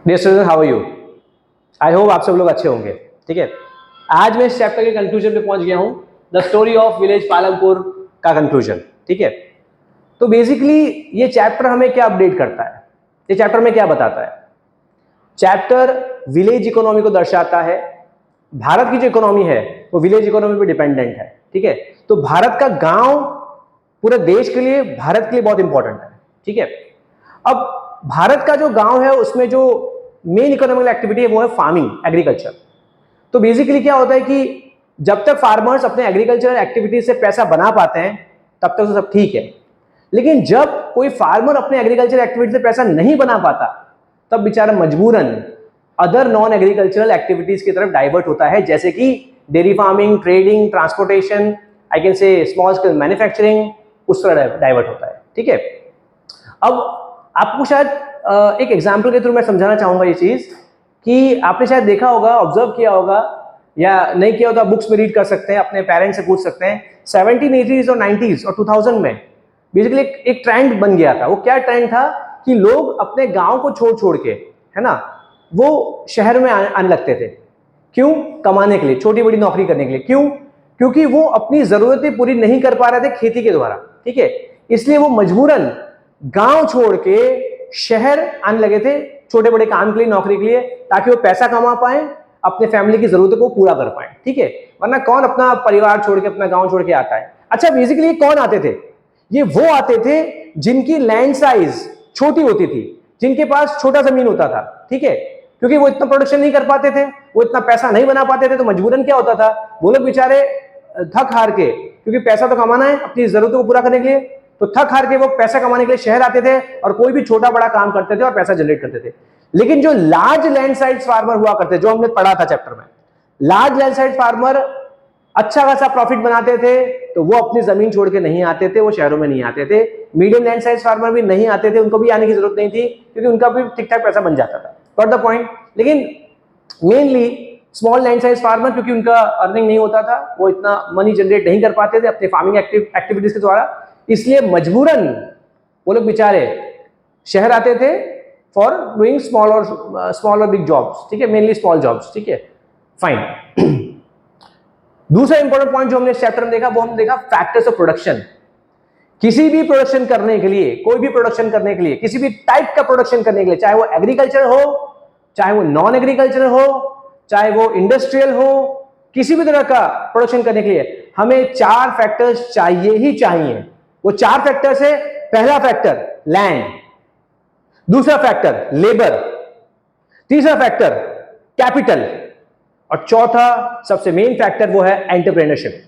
Dear student, how are you? I hope आप सब लोग अच्छे होंगे। ठीक है, आज मैं इस चैप्टर के कंक्लूजन पे पहुंच गया हूं, the story of village Palampur का कंक्लूजन। ठीक है, तो बेसिकली ये चैप्टर हमें क्या अपडेट करता है, ये चैप्टर में क्या बताता है? चैप्टर विलेज इकोनॉमी को दर्शाता है। भारत की जो इकोनॉमी है वो विलेज इकोनॉमी पे डिपेंडेंट है। ठीक है, तो भारत का गांव पूरे देश के लिए, भारत के लिए बहुत इंपॉर्टेंट है। ठीक है, अब भारत का जो गांव है उसमें जो मेन इकोनॉमिकल एक्टिविटी है वो है फार्मिंग, एग्रीकल्चर। तो बेसिकली क्या होता है कि जब तक फार्मर्स अपने एग्रीकल्चरल एक्टिविटी से पैसा बना पाते हैं तब तक तो सब ठीक है, लेकिन जब कोई फार्मर अपने एग्रीकल्चर एक्टिविटी से पैसा नहीं बना पाता तब बेचारा मजबूरन अदर नॉन एग्रीकल्चरल एक्टिविटीज की तरफ डाइवर्ट होता है, जैसे कि dairy farming, trading, transportation, I can say small scale manufacturing, उस तरह डाइवर्ट होता है। ठीक है, अब आपको शायद एक एग्जाम्पल के थ्रू मैं समझाना चाहूंगा ये चीज कि आपने शायद देखा होगा, ऑब्जर्व किया होगा, या नहीं किया होगा बुक्स में रीड कर सकते हैं, अपने पेरेंट्स से पूछ सकते हैं। 1780s और 90s और 2000 में बेसिकली एक ट्रेंड बन गया था। वो क्या ट्रेंड था कि लोग अपने गांव को छोड़ छोड़ के, है ना, वो शहर में आने लगते थे। क्यों? कमाने के लिए, छोटी बड़ी नौकरी करने के लिए। क्यों? क्योंकि वो अपनी जरूरतें पूरी नहीं कर पा रहे थे खेती के द्वारा। ठीक है, इसलिए वो मजबूरन गांव छोड़ के शहर आने लगे थे छोटे बड़े काम के लिए, नौकरी के लिए, ताकि वो पैसा कमा पाए, अपने फैमिली की जरूरतों को पूरा कर पाए। ठीक है, वरना कौन अपना परिवार छोड़ के, अपना गांव छोड़ के आता है? अच्छा, बेसिकली कौन आते थे? ये वो आते थे जिनकी लैंड साइज छोटी होती थी, जिनके पास छोटा जमीन होता था। ठीक है, क्योंकि वो इतना प्रोडक्शन नहीं कर पाते थे, वो इतना पैसा नहीं बना पाते थे, तो मजबूरन क्या होता था, वो लोग बेचारे थक हार के, क्योंकि पैसा तो कमाना है अपनी जरूरतों को पूरा करने के लिए, तो थक हार के वो पैसा कमाने के लिए शहर आते थे और कोई भी छोटा बड़ा काम करते थे और पैसा जनरेट करते थे। लेकिन जो लार्ज लैंड साइड फार्मर हुआ करते, जो हमने पढ़ा था चैप्टर में, लार्ज लैंड साइड फार्मर अच्छा खासा प्रॉफिट बनाते थे, तो वो अपनी जमीन छोड़ के नहीं आते थे, वो शहरों में नहीं आते थे। मीडियम लैंड साइज फार्मर भी नहीं आते थे, उनको भी आने की जरूरत नहीं थी, क्योंकि उनका भी ठीक ठाक पैसा बन जाता था। Got the point? लेकिन mainly small land size farmer, क्योंकि उनका अर्निंग नहीं होता था, वो इतना मनी जनरेट नहीं कर पाते थे अपने फार्मिंग एक्टिविटीज के द्वारा, इसलिए मजबूरन वो लोग बेचारे शहर आते थे फॉर डूइंग स्मॉल और बिग जॉब्स। ठीक है, मेनली स्मॉल जॉब्स। ठीक है, फाइन। दूसरा इंपॉर्टेंट पॉइंट जो हमने इस चैप्टर में देखा, वो हमने देखा फैक्टर्स ऑफ प्रोडक्शन। किसी भी प्रोडक्शन करने के लिए, कोई भी प्रोडक्शन करने के लिए, किसी भी टाइप का प्रोडक्शन करने के लिए, चाहे वो एग्रीकल्चर हो, चाहे वो नॉन एग्रीकल्चर हो, चाहे वो इंडस्ट्रियल हो, किसी भी तरह का प्रोडक्शन करने के लिए हमें 4 फैक्टर्स चाहिए ही चाहिए। वो 4 फैक्टर्स है। पहला फैक्टर लैंड, दूसरा फैक्टर लेबर, तीसरा फैक्टर कैपिटल, और चौथा सबसे मेन फैक्टर वो है एंटरप्रेन्योरशिप।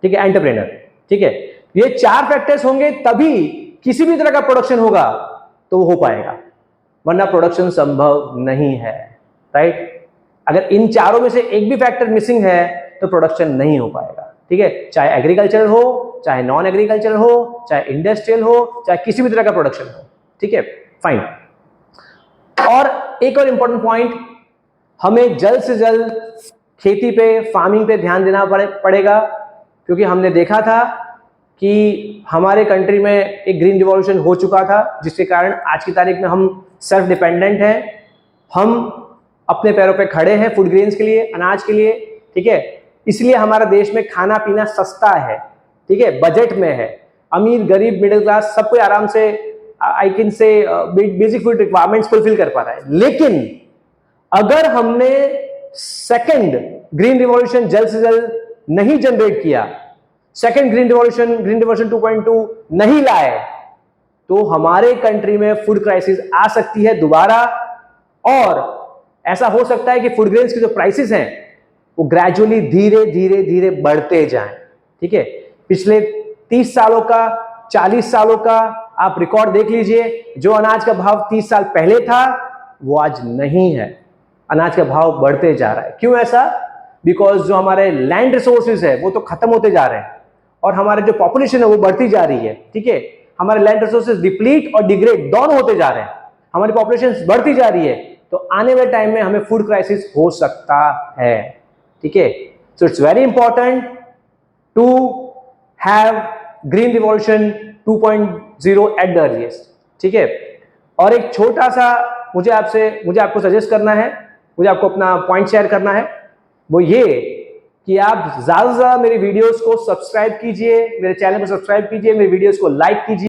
ठीक है, एंटरप्रेन्योर। ठीक है, ये 4 फैक्टर्स होंगे तभी किसी भी तरह का प्रोडक्शन होगा तो वो हो पाएगा, वरना प्रोडक्शन संभव नहीं है। राइट? अगर इन चारों में से एक भी फैक्टर मिसिंग है तो प्रोडक्शन नहीं हो पाएगा। ठीक है, चाहे एग्रीकल्चर हो, चाहे नॉन एग्रीकल्चर हो, चाहे इंडस्ट्रियल हो, चाहे किसी भी तरह का प्रोडक्शन हो। ठीक है, फाइन। और एक और इंपॉर्टेंट पॉइंट, हमें जल्द से जल्द खेती पे, फार्मिंग पे ध्यान देना पड़ेगा, क्योंकि हमने देखा था कि हमारे कंट्री में एक ग्रीन रिवॉल्यूशन हो चुका था, जिसके कारण आज की तारीख में हम सेल्फ डिपेंडेंट हैं, हम अपने पैरों पे खड़े हैं फूड ग्रेन्स के लिए, अनाज के लिए। ठीक है, इसलिए हमारा देश में खाना पीना सस्ता है। ठीक है, बजट में है, अमीर गरीब मिडिल क्लास सब कोई आराम से, I can say, basic food requirements fulfil कर पा रहा है। लेकिन अगर हमने सेकंड ग्रीन रिवॉल्यूशन जल्द से जल्द नहीं जनरेट किया, सेकंड ग्रीन रिवॉल्यूशन 2.2 नहीं लाए, तो हमारे कंट्री में फूड क्राइसिस आ सकती है दोबारा, और ऐसा हो सकता है कि फूड ग्रेन्स की जो प्राइसेस हैं वो ग्रेजुअली धीरे धीरे धीरे बढ़ते जाएं। ठीक है, पिछले 30 सालों का, 40 सालों का आप रिकॉर्ड देख लीजिए, जो अनाज का भाव 30 साल पहले था वो आज नहीं है, अनाज का भाव बढ़ते जा रहा है। क्यों ऐसा? बिकॉज जो हमारे लैंड रिसोर्सेज है वो तो खत्म होते जा रहे हैं, और हमारे जो पॉपुलेशन है वो बढ़ती जा रही है। ठीक है, हमारे लैंड रिसोर्सेज डिप्लीट और डिग्रेड दोनों होते जा रहे हैं, हमारी पॉपुलेशन बढ़ती जा रही है, तो आने वाले टाइम में हमें फूड क्राइसिस हो सकता है। ठीक है, so it's very important to have green revolution 2.0 at the earliest. ठीक है, और एक छोटा सा मुझे आपको सजेस्ट करना है, मुझे आपको अपना पॉइंट शेयर करना है, वो ये कि आप ज्यादा से ज्यादा मेरी वीडियोस को सब्सक्राइब कीजिए, मेरे चैनल को सब्सक्राइब कीजिए, मेरी वीडियोस को लाइक कीजिए।